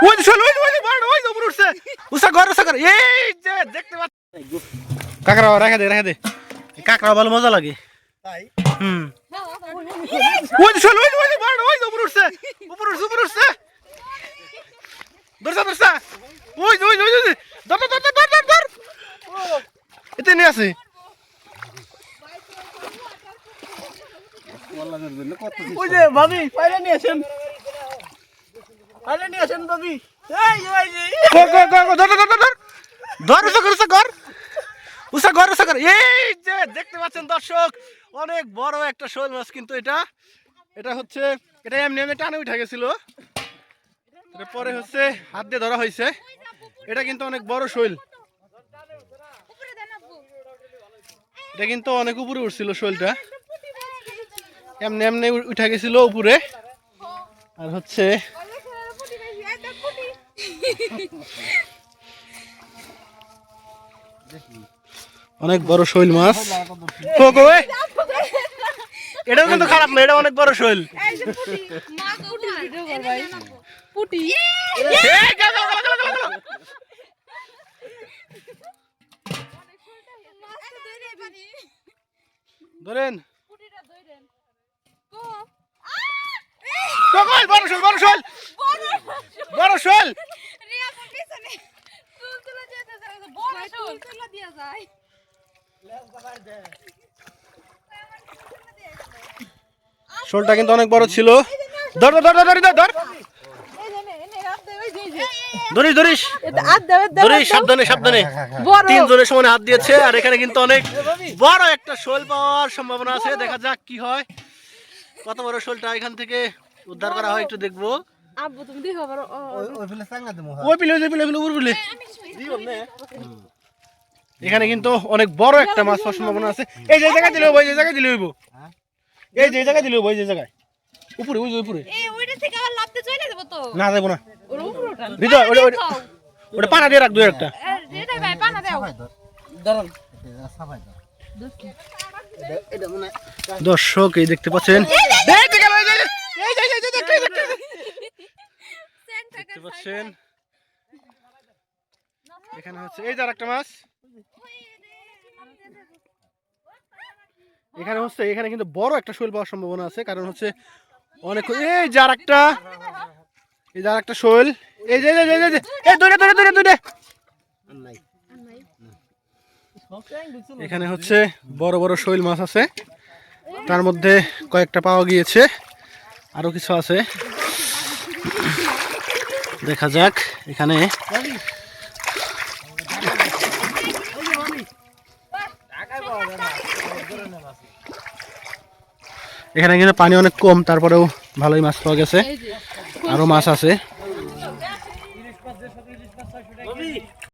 ওই যে শোল, ওই যে বড়, ওই যে উপরে উঠছে। উসা ঘর এই যে দেখতে পাচ্ছ কাকড়া রেখে দে এই কাকড়া ভালো মজা লাগে তাই ওই যে শোল, ওই যে বড়, ওই যে উপরে উঠছে ধরছা ওই যে ধর এতে নিয়ে আছে ওই যে ভাবি পাইলে নিয়ে আসেন ভাবি ধর এই যে দেখতে পাচ্ছেন দর্শক অনেক বড় একটা শোল মাছ কিন্তু এটা হচ্ছে এটা এমনি টানে উঠে গেছিল পরে হচ্ছে হাত দিয়ে ধরা হয়েছে এটা কিন্তু অনেক বড় শোল এটা কিন্তু অনেক উপরে উঠছিল শোলটা এমনি উঠে গেছিল উপরে আর হচ্ছে অনেক বড় শৈল মাছ এটাও কিন্তু খারাপ না এটা অনেক বড় শৈল ধরেন বড় শোল শোলটা কিন্তু অনেক বড় ছিল ধর সাবধানে তিনজনের সমানে হাত দিয়েছে আর এখানে কিন্তু অনেক বড় একটা শোল পাওয়ার সম্ভাবনা আছে দেখা যাক কি হয় কত বড় শোলটা এখান থেকে উদ্ধার করা হয় একটু দেখবো এখানে কিন্তু অনেক বড় একটা মাছ পাওয়ার সম্ভাবনা আছে এই যে জায়গায় দিলে ওই যে জায়গায় দিলে হইব এই যে জায়গায় দিলে ওই যে জায়গায় উপরে ওই যে উপরে না যাবো না ভিতর ওটা পানা দিয়ে রাখ দুই একটা দর্শক এই দেখতে পাচ্ছেন দেখতে পাচ্ছেন এখানে হচ্ছে এই যে আরেকটা মাছ এখানে কিন্তু বড় একটা শোল পাওয়ার সম্ভাবনা আছে কারণ হচ্ছে অনেক এই যে আরেকটা শোল এই যে ধরে এখানে হচ্ছে বড় বড় শৈল মাছ আছে তার মধ্যে কয়েকটা পাওয়া গিয়েছে আরো কিছু আছে দেখা যাক এখানে কিন্তু পানি অনেক কম তারপরেও ভালোই মাছ পাওয়া গেছে আরো মাছ আছে